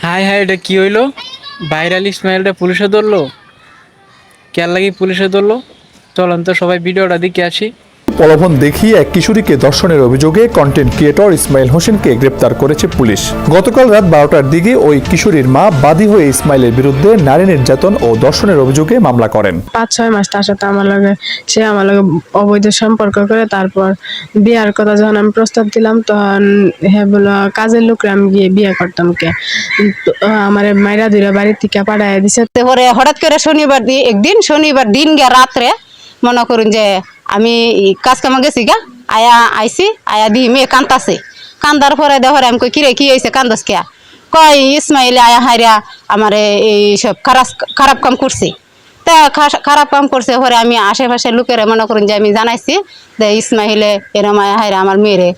High high, এটা কি হইলো? ভাইরাল ইসমাইলটা পুলিশে ধরলো। কেন লাগি পুলিশে ধরলো? চলেন তো সবাই ভিডিওটা দিকে আসি। প্রলোভন দেখিয়ে এক কিশোরীকে ধর্ষণের অভিযোগে কন্টেন্ট ক্রিয়েটর ইসমাইল হোসেনকে গ্রেপ্তার করেছে পুলিশ। গতকাল রাত 12টার দিকে ওই কিশোরীর মা বাদী হয়ে ইসমাইলের বিরুদ্ধে নারী নির্যাতন ও ধর্ষণের অভিযোগে মামলা করেন। 5-6 মাস তার সাথে আমার লগে অবৈধ সম্পর্ক করে তারপর বিয়ার কথা যখন আমি প্রস্তাব দিলাম তখন হ্যাঁ বলো কাজের লোকরা আমি গিয়ে বিয়ে করতাম কে আমার মাইরা দুইরা বাড়ি থেকে পাঠায় দিছে। তারপরে হঠাৎ করে শনিবার দিন গে রাত্রে মনে করুন যে আমি কাজ কামে গেছি গা আইসি দি মেয়ে কান্দাছে। কান্দার পরে দেখরে আমি কই কিরে কি হয়েছে কান্দস কে? কয় ইসমাইলে হাইরা আমার এই সব খারাপ কাম করছে। তা খারাপ কাম করছে পরে আমি আশেপাশে লোকেরা মনে করুন যে আমি জানাইছি যে ইসমাইলে এরম হাইরা আমার মেয়েরে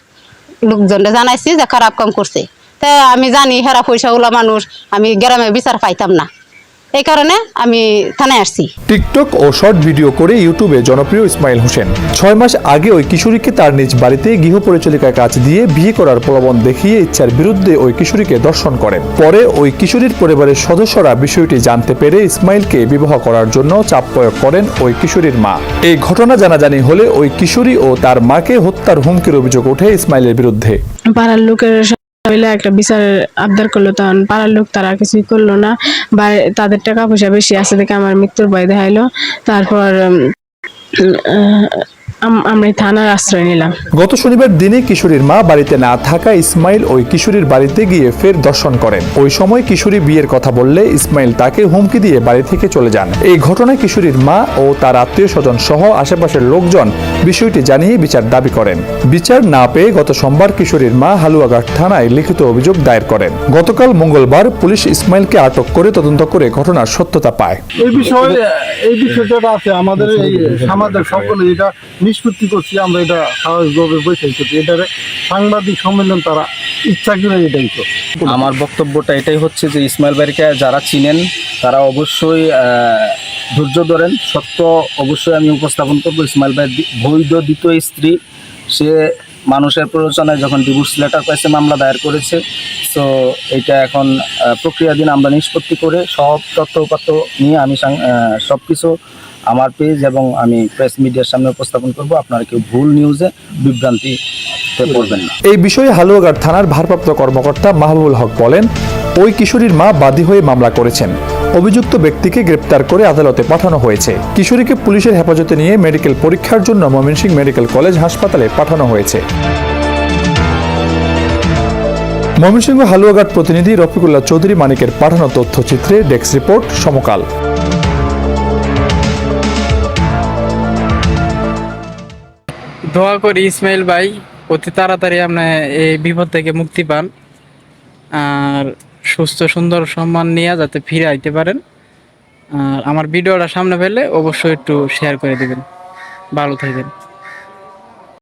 লোকজনরা জানাইছি যে খারাপ কাম করছে। তা আমি জানি হেরা পয়সাওয়ালা মানুষ, আমি গ্রামে বিচার পাইতাম না, এই কারণে আমি থানায় আসছি। টিকটক ও শর্ট ভিডিও করে ইউটিউবে জনপ্রিয় ইসমাইল হোসেন 6 মাস আগে ওই কিশোরীকে তার নিজ বাড়িতে গৃহ পরিচালিকার কাজ দিয়ে বিয়ে করার প্রলোভন দেখিয়ে ইচ্ছার বিরুদ্ধে ওই কিশোরীকে ধর্ষণ করেন। পরে ওই কিশোরীর পরিবারের সদস্যরা বিষয়টি জানতে পেরে ইসমাইলকে বিবাহ করার জন্য চাপ প্রয়োগ করেন ওই কিশোরীর মা। এই ঘটনা জানাজানি হলে ওই কিশোরী ও তার মাকে হত্যার হুমকির অভিযোগ ওঠে ইসমাইলের বিরুদ্ধে। পাড়ার লোকের মিলে একটা বিচার আবদার করলো, তখন পাড়ার লোক তারা কিছুই করলো না। তাদের টাকা পয়সা বেশি আছে দেখে আমার মৃত্যুর ভয় দেখাইলো। তারপর আমরা থানার আশ্রয় নিলাম। গত শনিবার দিনে কিশোরীর মা বাড়িতে না থাকা ইসমাইল ওই কিশোরীর বাড়িতে গিয়ে ফের ধর্ষণ করেন। ওই সময় কিশোরী বিয়ের কথা বললে ইসমাইল তাকে হুমকি দিয়ে বাড়ি থেকে চলে যান। এই ঘটনায় কিশোরীর মা ও তার আত্মীয় স্বজন সহ আশেপাশের লোকজন বিষয়টি জানিয়ে বিচার দাবি করেন। বিচার না পেয়ে গত সোমবার কিশোরীর মা হালুয়াঘাট থানায় লিখিত অভিযোগ দায়ের করেন। গতকাল মঙ্গলবার পুলিশ ইসমাইলকে আটক করে তদন্ত করে ঘটনার সত্যতা পায়। এই বিষয়টা আছে আমাদের এই সমাজের সকলে এটা নিষ্পত্তি করছি, আমরা এটা স্বাভাবিকভাবে বসে করছি। এটারে সাংবাদিক সম্মেলন তারা ইচ্ছা করে এটাই তো। আমার বক্তব্যটা এটাই হচ্ছে যে ইসমাইল ভাইকে যারা চিনেন তারা অবশ্যই ধৈর্য ধরেন, সত্য অবশ্যই আমি উপস্থাপন করবো। ইসমাইল ভাই বৈধ দ্বিতীয় স্ত্রী, সে মানুষের প্ররোচনায় যখন ডিভোর্স লেটার পাইছে মামলা দায়ের করেছে। তো এটা এখন প্রক্রিয়াধীন, আমরা নিষ্পত্তি করে সব তথ্যপাত্র নিয়ে আমি সব কিছু আমার পেজ এবং আমি প্রেস মিডিয়ার সামনে উপস্থাপন করব। আপনারা কেউ ভুল নিউজে বিভ্রান্তিতে পড়বেন না। এই বিষয়ে হালুয়াঘাট থানার ভারপ্রাপ্ত কর্মকর্তা মাহবুবুল হক বলেন, ওই কিশোরীর মা বাদী হয়ে মামলা করেছেন। অভিযুক্ত ব্যক্তিকে গ্রেপ্তার করে আদালতে পাঠানো হয়েছে। কিশোরীকে পুলিশের হেফাজতে নিয়ে মেডিকেল পরীক্ষার জন্য ময়মনসিংহ মেডিকেল কলেজ হাসপাতালে পাঠানো হয়েছে। ময়মনসিংহ হালুয়াঘাট প্রতিনিধি রফিকুল্লাহ চৌধুরী মানিকের পাঠানো তথ্যচিত্রে ডেস্ক রিপোর্ট সমকাল। দোয়া করি ইসমাইল ভাই অতি তাড়াতাড়ি আপনি এই বিপদ থেকে মুক্তি পান আর সুস্থ সুন্দর সম্মান নিয়ে যাতে ফিরে আইতে পারেন। আর আমার ভিডিওটা সামনে পেলে অবশ্যই একটু শেয়ার করে দিবেন। ভালো থাকবেন।